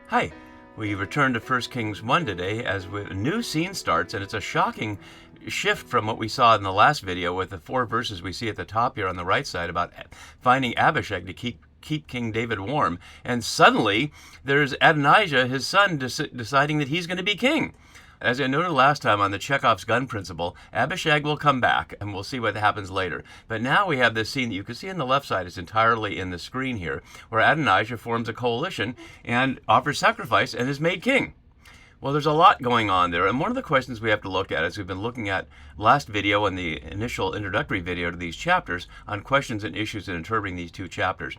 Hi, we return to 1 Kings 1 today as a new scene starts, and it's a shocking shift from what we saw in the last video with the 4 verses we see at the top here on the right side about finding Abishag to keep King David warm. And suddenly, there's Adonijah, his son, deciding that he's going to be king. As I noted last time on the Chekhov's gun principle, Abishag will come back, and we'll see what happens later. But now we have this scene that you can see on the left side. It's entirely in the screen here, where Adonijah forms a coalition and offers sacrifice and is made king. Well, there's a lot going on there, and one of the questions we have to look at, as we've been looking at last video and the initial introductory video to these chapters on questions and issues in interpreting these 2 chapters.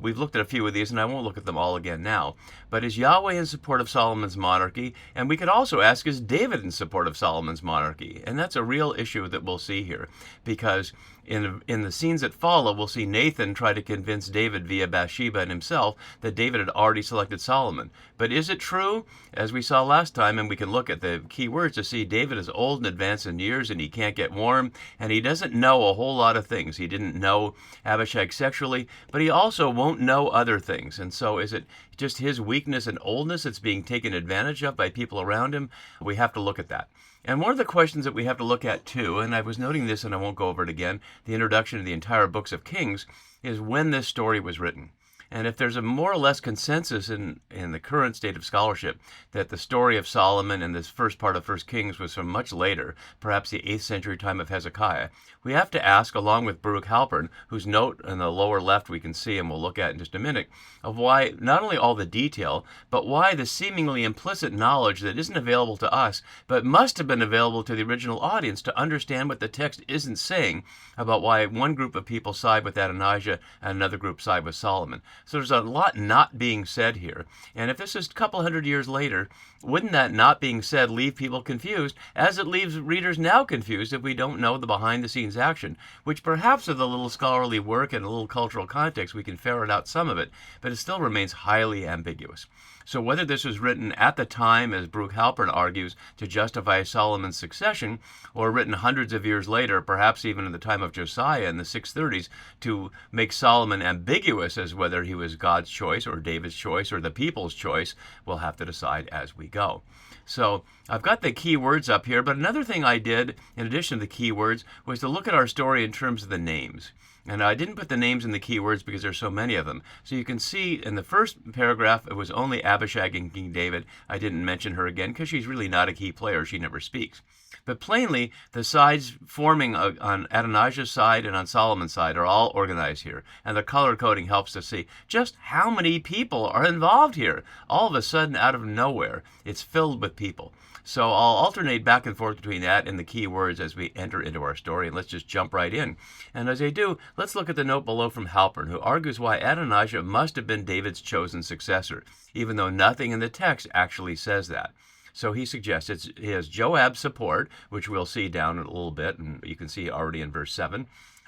We've looked at a few of these, and I won't look at them all again now. But is Yahweh in support of Solomon's monarchy? And we could also ask, is David in support of Solomon's monarchy? And that's a real issue that we'll see here, because in the scenes that follow, we'll see Nathan try to convince David via Bathsheba and himself that David had already selected Solomon. But is it true? As we saw last time, and we can look at the key words to see, David is old and advanced in years, and he can't get warm, and he doesn't know a whole lot of things. He didn't know Abishag sexually, but he also won't know other things. And so is it just his weakness and oldness that's being taken advantage of by people around him? We have to look at that. And one of the questions that we have to look at too, and I was noting this and I won't go over it again, the introduction to the entire books of Kings, is when this story was written. And if there's a more or less consensus in the current state of scholarship that the story of Solomon and this first part of 1 Kings was from much later, perhaps the 8th century time of Hezekiah, we have to ask, along with Baruch Halpern, whose note in the lower left we can see and we'll look at in just a minute, of why not only all the detail, but why the seemingly implicit knowledge that isn't available to us, but must have been available to the original audience to understand what the text isn't saying about why one group of people side with Adonijah and another group side with Solomon. So there's a lot not being said here. And if this is a couple hundred years later, wouldn't that not being said leave people confused, as it leaves readers now confused if we don't know the behind-the-scenes action, which perhaps with a little scholarly work and a little cultural context we can ferret out some of it, but it still remains highly ambiguous. So whether this was written at the time, as Baruch Halpern argues, to justify Solomon's succession, or written hundreds of years later, perhaps even in the time of Josiah in the 630s, to make Solomon ambiguous as whether he was God's choice or David's choice or the people's choice, we'll have to decide as we go. So I've got the key words up here, but another thing I did, in addition to the key words, was to look at our story in terms of the names. And I didn't put the names in the keywords because there's so many of them. So you can see in the first paragraph, it was only Abishag and King David. I didn't mention her again because she's really not a key player. She never speaks. But plainly, the sides forming on Adonijah's side and on Solomon's side are all organized here. And the color coding helps to see just how many people are involved here. All of a sudden, out of nowhere, it's filled with people. So I'll alternate back and forth between that and the key words as we enter into our story, and let's just jump right in. And as I do, let's look at the note below from Halpern, who argues why Adonijah must have been David's chosen successor, even though nothing in the text actually says that. So he suggests he has Joab's support, which we'll see down in a little bit, and you can see already in verse 7.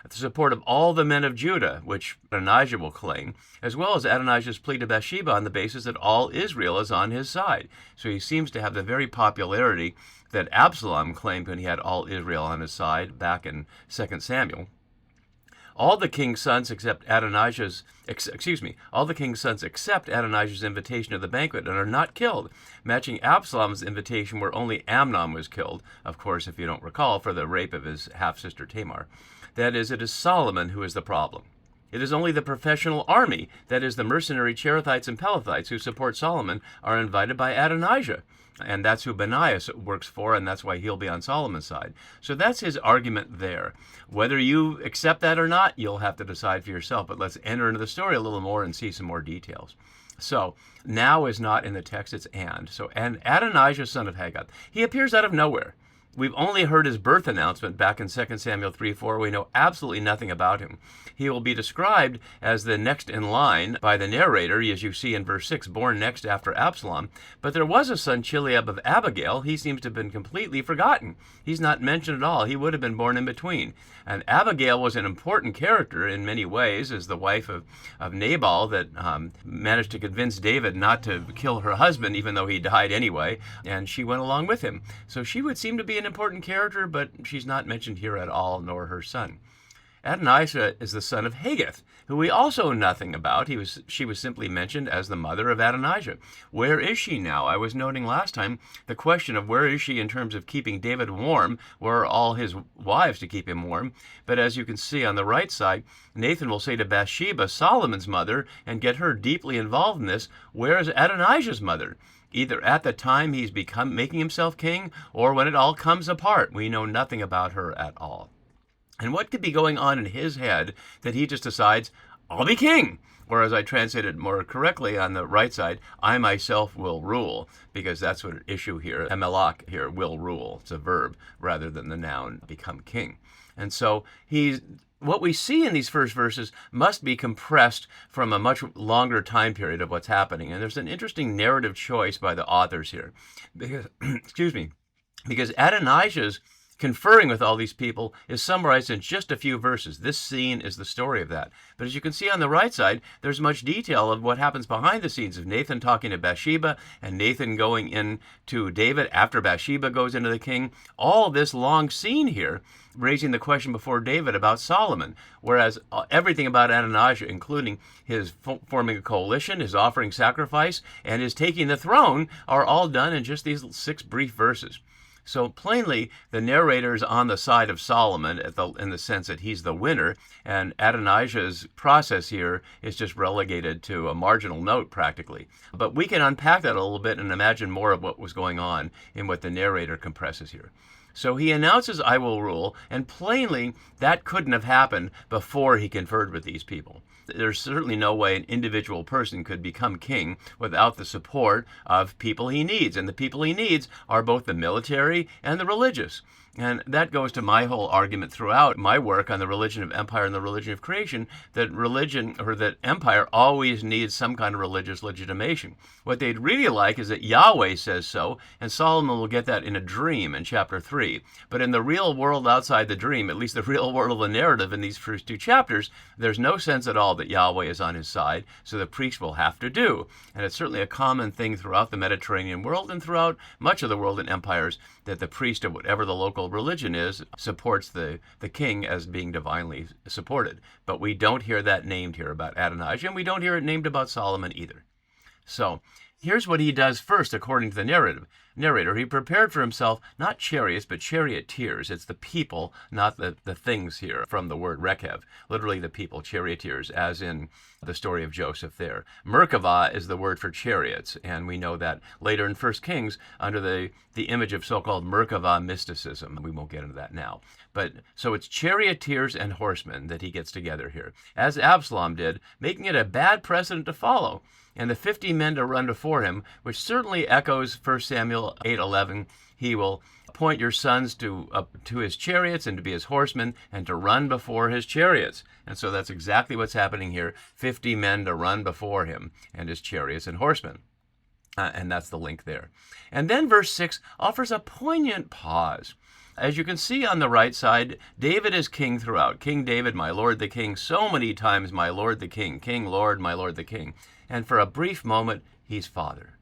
The support of all the men of Judah, which Adonijah will claim, as well as Adonijah's plea to Bathsheba on the basis that all Israel is on his side. So he seems to have the very popularity that Absalom claimed when he had all Israel on his side back in 2 Samuel. All the king's sons accept Adonijah's invitation to the banquet and are not killed, matching Absalom's invitation where only Amnon was killed, of course, if you don't recall, for the rape of his half-sister Tamar. That is, it is Solomon who is the problem. It is only the professional army, that is, the mercenary Cherethites and Pelethites who support Solomon, are invited by Adonijah. And that's who Benaiah works for, and that's why he'll be on Solomon's side. So that's his argument there. Whether you accept that or not, you'll have to decide for yourself. But let's enter into the story a little more and see some more details. So now is not in the text, it's and. So, and Adonijah, son of Haggith, he appears out of nowhere. We've only heard his birth announcement back in 2 Samuel 3:4. We know absolutely nothing about him. He will be described as the next in line by the narrator, as you see in verse 6, born next after Absalom. But there was a son, Chileab of Abigail. He seems to have been completely forgotten. He's not mentioned at all. He would have been born in between. And Abigail was an important character in many ways as the wife of Nabal that managed to convince David not to kill her husband, even though he died anyway, and she went along with him. So she would seem to be an important character, but she's not mentioned here at all, nor her son. Adonijah is the son of Haggith, who we also know nothing about. She was simply mentioned as the mother of Adonijah. Where is she now? I was noting last time the question of where is she in terms of keeping David warm, where are all his wives to keep him warm? But as you can see on the right side, Nathan will say to Bathsheba, Solomon's mother, and get her deeply involved in this, where is Adonijah's mother? Either at the time he's making himself king, or when it all comes apart. We know nothing about her at all. And what could be going on in his head that he just decides, I'll be king? Or as I translated more correctly on the right side, I myself will rule, because that's what an issue here, emelach here, will rule. It's a verb rather than the noun become king. And so what we see in these first verses must be compressed from a much longer time period of what's happening. And there's an interesting narrative choice by the authors here. Because, because Adonijah's conferring with all these people is summarized in just a few verses. This scene is the story of that. But as you can see on the right side, there's much detail of what happens behind the scenes of Nathan talking to Bathsheba and Nathan going in to David after Bathsheba goes into the king. All this long scene here raising the question before David about Solomon, whereas everything about Adonijah, including his forming a coalition, his offering sacrifice, and his taking the throne, are all done in just these 6 brief verses. So plainly, the narrator is on the side of Solomon in the sense that he's the winner, and Adonijah's process here is just relegated to a marginal note practically. But we can unpack that a little bit and imagine more of what was going on in what the narrator compresses here. So he announces, I will rule, and plainly that couldn't have happened before he conferred with these people. There's certainly no way an individual person could become king without the support of people he needs. And the people he needs are both the military and the religious. And that goes to my whole argument throughout my work on the religion of empire and the religion of creation, that religion, or that empire, always needs some kind of religious legitimation. What they'd really like is that Yahweh says so, and Solomon will get that in a dream in chapter 3. But in the real world outside the dream, at least the real world of the narrative in these first 2 chapters, there's no sense at all that Yahweh is on his side, so the priest will have to do. And it's certainly a common thing throughout the Mediterranean world and throughout much of the world in empires that the priest of whatever the local religion is supports the king as being divinely supported. But we don't hear that named here about Adonijah, and we don't hear it named about Solomon either. So here's what he does first, according to the narrator. He prepared for himself not chariots, but charioteers. It's the people, not the things here, from the word rekev. Literally the people, charioteers, as in the story of Joseph there. Merkavah is the word for chariots, and we know that later in 1 Kings under the image of so-called Merkavah mysticism. We won't get into that now. But so it's charioteers and horsemen that he gets together here, as Absalom did, making it a bad precedent to follow. And the 50 men to run before him, which certainly echoes 1 Samuel 8:11. He will appoint your sons to his chariots and to be his horsemen and to run before his chariots. And so that's exactly what's happening here. 50 men to run before him and his chariots and horsemen. And that's the link there. And then verse 6 offers a poignant pause. As you can see on the right side, David is king throughout. King David, my Lord the King, so many times, my Lord the King, King, Lord, my Lord the King. And for a brief moment, he's father.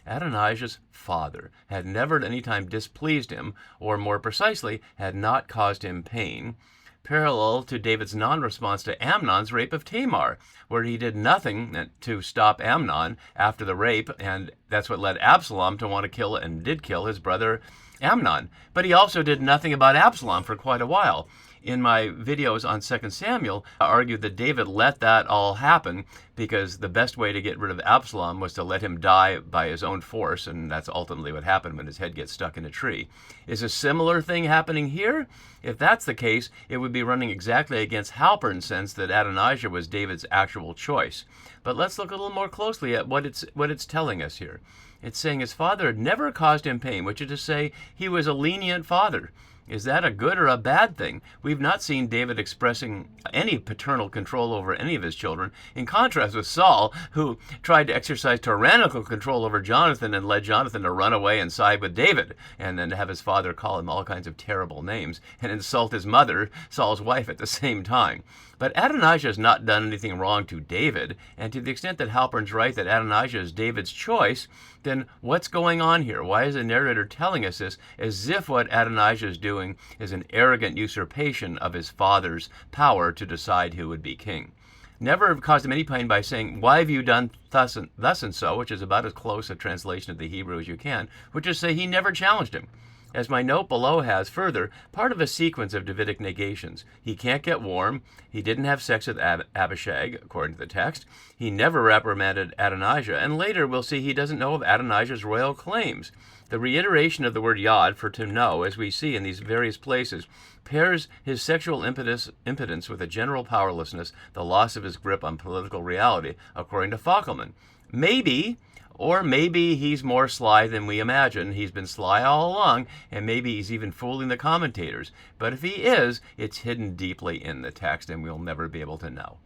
Adonijah's father had never at any time displeased him, or more precisely, had not caused him pain, parallel to David's non-response to Amnon's rape of Tamar, where he did nothing to stop Amnon after the rape, and that's what led Absalom to want to kill, and did kill, his brother Amnon. But he also did nothing about Absalom for quite a while. In my videos on 2 Samuel, I argued that David let that all happen because the best way to get rid of Absalom was to let him die by his own force, and that's ultimately what happened when his head gets stuck in a tree. Is a similar thing happening here? If that's the case, it would be running exactly against Halpern's sense that Adonijah was David's actual choice. But let's look a little more closely at what it's telling us here. It's saying his father had never caused him pain, which is to say he was a lenient father. Is that a good or a bad thing? We've not seen David expressing any paternal control over any of his children, in contrast with Saul, who tried to exercise tyrannical control over Jonathan and led Jonathan to run away and side with David, and then to have his father call him all kinds of terrible names and insult his mother, Saul's wife, at the same time. But Adonijah has not done anything wrong to David, and to the extent that Halpern's right that Adonijah is David's choice, then what's going on here? Why is the narrator telling us this as if what Adonijah is doing doing is an arrogant usurpation of his father's power to decide who would be king. Never caused him any pain by saying, "Why have you done thus and so," which is about as close a translation of the Hebrew as you can, which is say he never challenged him. As my note below has, further, part of a sequence of Davidic negations. He can't get warm. He didn't have sex with Abishag, according to the text. He never reprimanded Adonijah. And later we'll see he doesn't know of Adonijah's royal claims. The reiteration of the word yod, for to know, as we see in these various places, pairs his sexual impotence with a general powerlessness, the loss of his grip on political reality, according to Fackelman. Maybe, or maybe he's more sly than we imagine. He's been sly all along, and maybe he's even fooling the commentators. But if he is, it's hidden deeply in the text, and we'll never be able to know.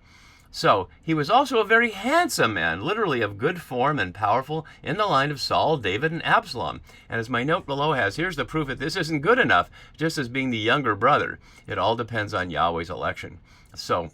So, he was also a very handsome man, literally of good form and powerful, in the line of Saul, David, and Absalom. And as my note below has, here's the proof that this isn't good enough, just as being the younger brother. It all depends on Yahweh's election. So,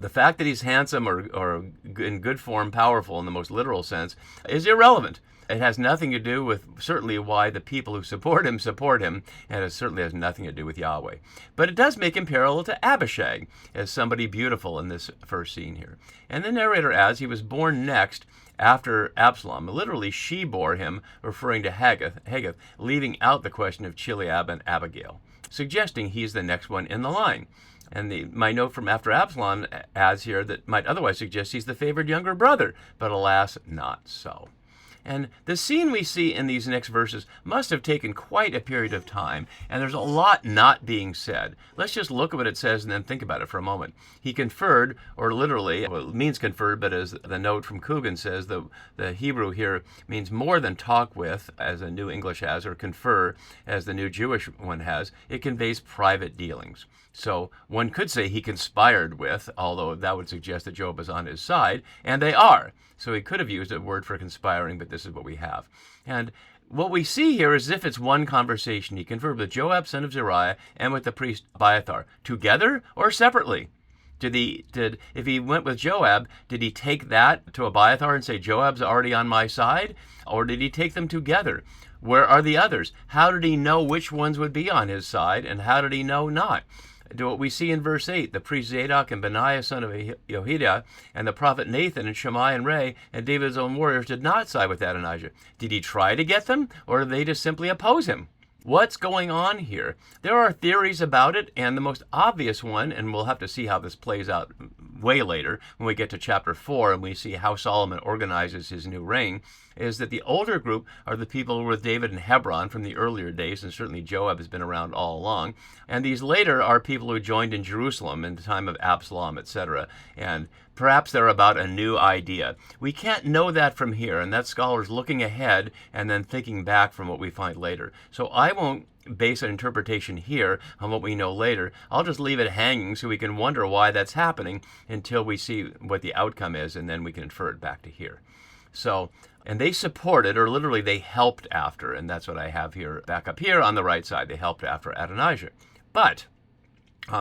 the fact that he's handsome or in good form, powerful in the most literal sense, is irrelevant. It has nothing to do with certainly why the people who support him, and it certainly has nothing to do with Yahweh. But it does make him parallel to Abishag as somebody beautiful in this first scene here. And the narrator adds he was born next after Absalom. Literally, she bore him, referring to Haggith, leaving out the question of Chileab and Abigail, suggesting he's the next one in the line. And my note from after Absalom adds here that might otherwise suggest he's the favored younger brother, but alas, not so. And the scene we see in these next verses must have taken quite a period of time, and there's a lot not being said. Let's just look at what it says and then think about it for a moment. He conferred, or literally, well, it means conferred, but as the note from Coogan says, the Hebrew here means more than talk with, as the New English has, or confer, as the New Jewish one has. It conveys private dealings. So one could say he conspired with, although that would suggest that Joab is on his side, and they are. So he could have used a word for conspiring, but this is what we have. And what we see here is as if it's one conversation. He conferred with Joab, son of Zeruiah, and with the priest Abiathar, together or separately. If he went with Joab, did he take that to Abiathar and say, Joab's already on my side? Or did he take them together? Where are the others? How did he know which ones would be on his side, and how did he know not? Do what we see in verse 8, the priest Zadok and Benaiah son of Jehoiada, and the prophet Nathan and Shammai and Ray, and David's own warriors did not side with Adonijah. Did he try to get them, or did they just simply oppose him? What's going on here? There are theories about it, and the most obvious one, and we'll have to see how this plays out way later when we get to chapter 4 and we see how Solomon organizes his new reign, is that the older group are the people with David in Hebron from the earlier days, and certainly Joab has been around all along. And these later are people who joined in Jerusalem in the time of Absalom, etc. And perhaps they're about a new idea. We can't know that from here, and that's scholars looking ahead and then thinking back from what we find later. So I won't base an interpretation here on what we know later. I'll just leave it hanging so we can wonder why that's happening until we see what the outcome is, and then we can infer it back to here. So, and they supported, or literally they helped after, and that's what I have here, back up here on the right side. They helped after Adonijah. But,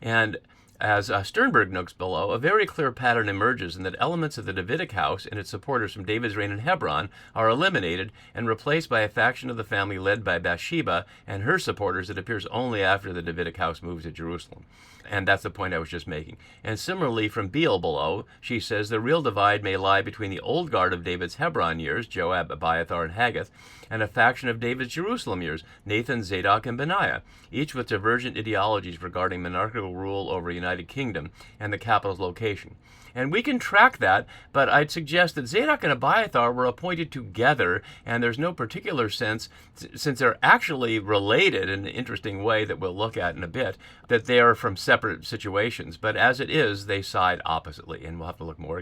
and as Sternberg notes below, a very clear pattern emerges in that elements of the Davidic house and its supporters from David's reign in Hebron are eliminated and replaced by a faction of the family led by Bathsheba and her supporters that appears only after the Davidic house moves to Jerusalem. And that's the point I was just making. And similarly, from Beal below, she says the real divide may lie between the old guard of David's Hebron years, Joab, Abiathar, and Haggith, and a faction of David's Jerusalem years, Nathan, Zadok, and Benaiah, each with divergent ideologies regarding monarchical rule over a united kingdom and the capital's location. And we can track that, but I'd suggest that Zadok and Abiathar were appointed together, and there's no particular sense, since they're actually related in an interesting way that we'll look at in a bit, that they are from separate situations. But as it is, they side oppositely, and we'll have to look more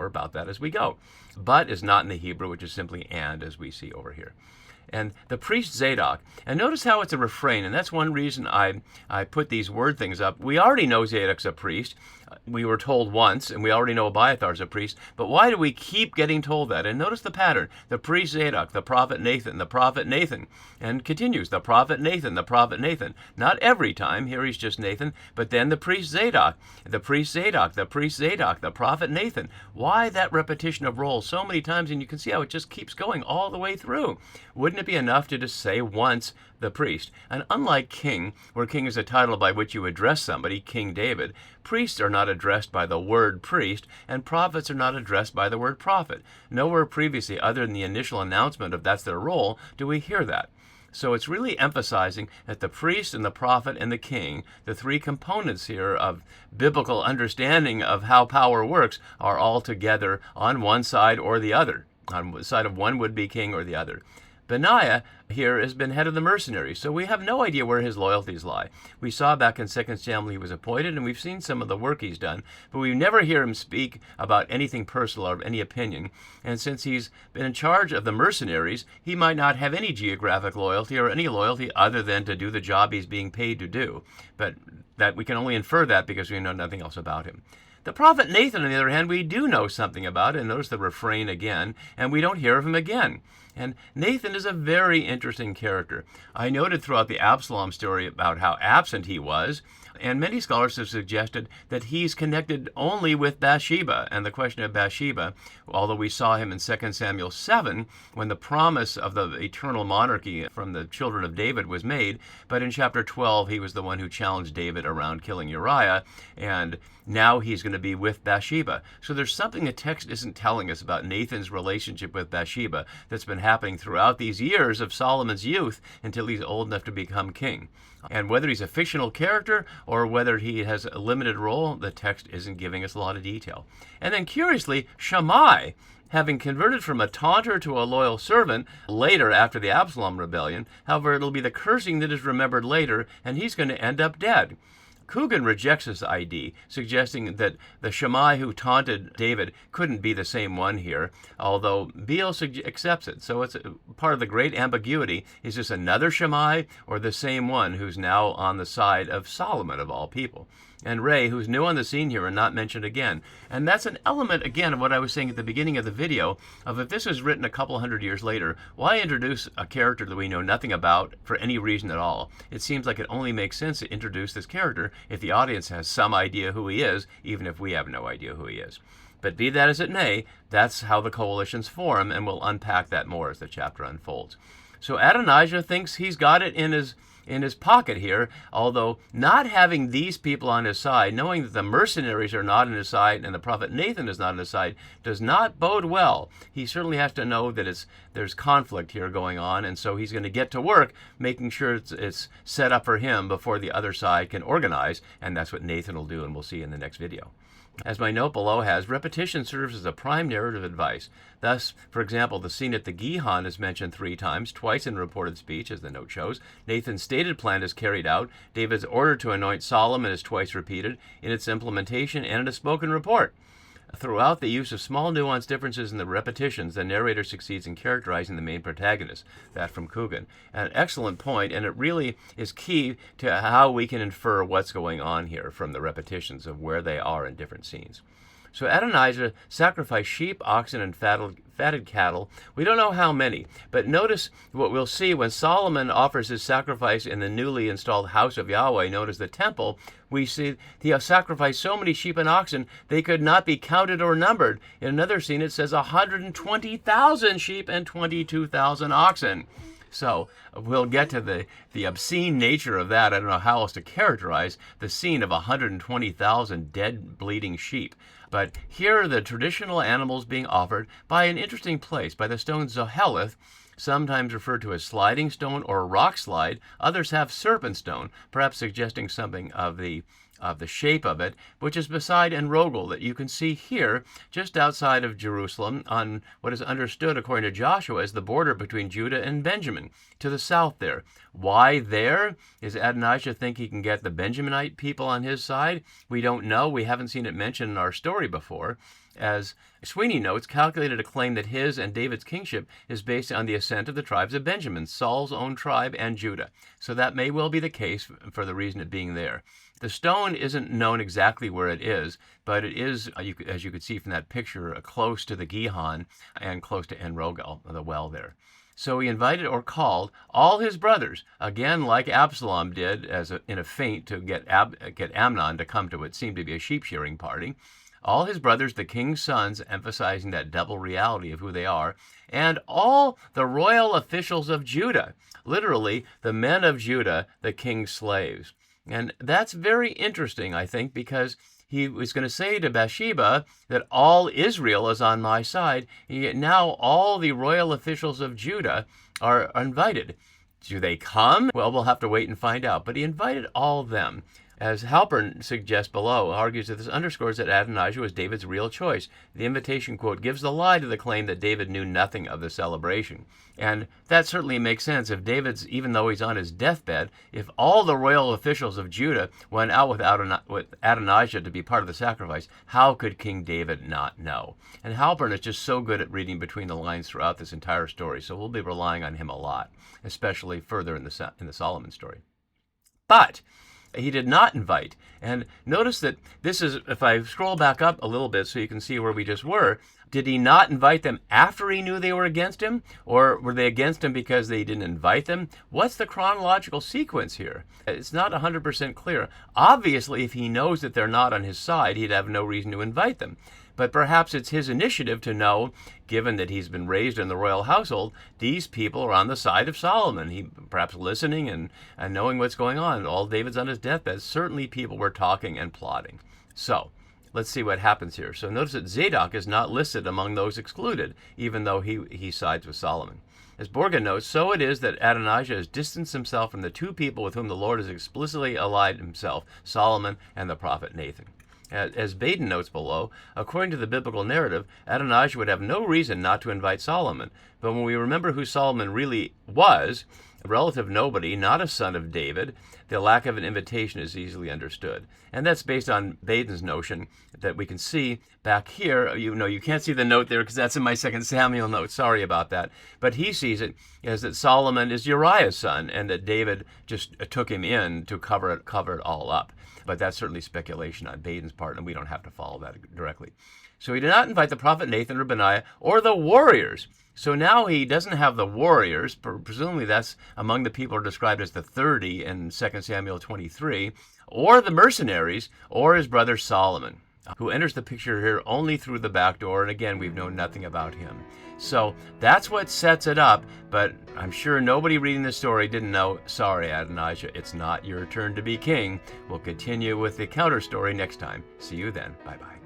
about that as we go. But is not in the Hebrew, which is simply and, as we see over here. And the priest Zadok, and notice how it's a refrain, and that's one reason I put these word things up. We already know Zadok's a priest. We were told once, and we already know Abiathar's a priest, but why do we keep getting told that? And notice the pattern. The priest Zadok, the prophet Nathan, and continues, the prophet Nathan, the prophet Nathan. Not every time, here he's just Nathan, but then the priest Zadok, the priest Zadok, the priest Zadok, the prophet Nathan. Why that repetition of roles so many times? And you can see how it just keeps going all the way through. Wouldn't wouldn't it be enough to just say once the priest? And unlike king, where king is a title by which you address somebody, King David, priests are not addressed by the word priest, and prophets are not addressed by the word prophet. Nowhere previously, other than the initial announcement of that's their role, do we hear that. So it's really emphasizing that the priest and the prophet and the king, the three components here of biblical understanding of how power works, are all together on one side or the other. On the side of one would-be king or the other. Benaiah here has been head of the mercenaries, so we have no idea where his loyalties lie. We saw back in 2 Samuel he was appointed, and we've seen some of the work he's done, but we never hear him speak about anything personal or any opinion. And since he's been in charge of the mercenaries, he might not have any geographic loyalty or any loyalty other than to do the job he's being paid to do. But that we can only infer that because we know nothing else about him. The prophet Nathan, on the other hand, we do know something about, and notice the refrain again, and we don't hear of him again. And Nathan is a very interesting character. I noted throughout the Absalom story about how absent he was, and many scholars have suggested that he's connected only with Bathsheba and the question of Bathsheba, although we saw him in 2 Samuel 7 when the promise of the eternal monarchy from the children of David was made, but in chapter 12 he was the one who challenged David around killing Uriah, and now he's going to be with Bathsheba. So there's something the text isn't telling us about Nathan's relationship with Bathsheba that's been happening throughout these years of Solomon's youth until he's old enough to become king. And whether he's a fictional character or whether he has a limited role, the text isn't giving us a lot of detail. And then curiously, Shammai, having converted from a taunter to a loyal servant later after the Absalom rebellion, however, it'll be the cursing that is remembered later, and he's going to end up dead. Coogan rejects this ID, suggesting that the Shammai who taunted David couldn't be the same one here, although Beale accepts it. So it's part of the great ambiguity. Is this another Shammai or the same one who's now on the side of Solomon of all people? And Ray, who's new on the scene here and not mentioned again. And that's an element, again, of what I was saying at the beginning of the video, of if this was written a couple hundred years later, why introduce a character that we know nothing about for any reason at all? It seems like it only makes sense to introduce this character if the audience has some idea who he is, even if we have no idea who he is. But be that as it may, that's how the coalitions form, and we'll unpack that more as the chapter unfolds. So Adonijah thinks he's got it in his pocket here, although not having these people on his side, knowing that the mercenaries are not on his side and the prophet Nathan is not on his side, does not bode well. He certainly has to know that there's conflict here going on, and so he's going to get to work making sure it's set up for him before the other side can organize, and that's what Nathan will do, and we'll see in the next video. As my note below has, repetition serves as a prime narrative advice. Thus, for example, the scene at the Gihon is mentioned 3 times, twice in reported speech, as the note shows. Nathan's stated plan is carried out. David's order to anoint Solomon is twice repeated in its implementation and in a spoken report. Throughout the use of small nuanced differences in the repetitions, the narrator succeeds in characterizing the main protagonist. That from Coogan. An excellent point, and it really is key to how we can infer what's going on here from the repetitions of where they are in different scenes. So Adonijah sacrificed sheep, oxen, and fatted cattle. We don't know how many, but notice what we'll see when Solomon offers his sacrifice in the newly installed house of Yahweh, known as the temple. We see he sacrificed so many sheep and oxen, they could not be counted or numbered. In another scene, it says 120,000 sheep and 22,000 oxen. So we'll get to the obscene nature of that. I don't know how else to characterize the scene of 120,000 dead, bleeding sheep. But here are the traditional animals being offered by an interesting place, by the stone Zoheleth, sometimes referred to as sliding stone or rock slide. Others have serpent stone, perhaps suggesting something of the shape of it, which is beside Enrogel, that you can see here just outside of Jerusalem on what is understood according to Joshua as the border between Judah and Benjamin, to the south there. Why there? Is Adonijah think he can get the Benjaminite people on his side? We don't know. We haven't seen it mentioned in our story before. As Sweeney notes, calculated to claim that his and David's kingship is based on the ascent of the tribes of Benjamin, Saul's own tribe, and Judah. So that may well be the case for the reason it being there. The stone isn't known exactly where it is, but it is, as you could see from that picture, close to the Gihon and close to Enrogel, the well there. So he invited or called all his brothers, again like Absalom did in a feint to get Amnon to come to what seemed to be a sheep shearing party. all his brothers, the king's sons, emphasizing that double reality of who they are, and all the royal officials of Judah, literally the men of Judah, the king's slaves. And that's very interesting, I think, because he was going to say to Bathsheba that all Israel is on my side, and yet now all the royal officials of Judah are invited. Do they come? Well, we'll have to wait and find out. But he invited all of them. As Halpern suggests below, argues that this underscores that Adonijah was David's real choice. The invitation, quote, gives the lie to the claim that David knew nothing of the celebration. And that certainly makes sense. If David's, even though he's on his deathbed, if all the royal officials of Judah went out with Adonijah to be part of the sacrifice, how could King David not know? And Halpern is just so good at reading between the lines throughout this entire story, so we'll be relying on him a lot, especially further in the Solomon story. But he did not invite. And notice that this is, if I scroll back up a little bit so you can see where we just were, did he not invite them after he knew they were against him? Or were they against him because they didn't invite them? What's the chronological sequence here? It's not 100% clear. Obviously, if he knows that they're not on his side, he'd have no reason to invite them. But perhaps it's his initiative to know, given that he's been raised in the royal household, these people are on the side of Solomon. He perhaps listening and knowing what's going on. All David's on his deathbed. Certainly people were talking and plotting. So let's see what happens here. So notice that Zadok is not listed among those excluded, even though he sides with Solomon. As Borgen notes, so it is that Adonijah has distanced himself from the two people with whom the Lord has explicitly allied himself, Solomon and the prophet Nathan. As Baden notes below, according to the biblical narrative, Adonijah would have no reason not to invite Solomon. But when we remember who Solomon really was, a relative nobody, not a son of David, the lack of an invitation is easily understood. And that's based on Baden's notion that we can see back here. You can't see the note there because that's in my 2 Samuel note. Sorry about that. But he sees it as that Solomon is Uriah's son and that David just took him in to cover it all up. But that's certainly speculation on Baden's part, and we don't have to follow that directly. So he did not invite the prophet Nathan or Benaiah or the warriors. So now he doesn't have the warriors. Presumably that's among the people who are described as the 30 in 2 Samuel 23, or the mercenaries, or his brother Solomon, who enters the picture here only through the back door. And again, we've known nothing about him. So that's what sets it up, but I'm sure nobody reading the story didn't know, sorry, Adonijah, it's not your turn to be king. We'll continue with the counter story next time. See you then. Bye-bye.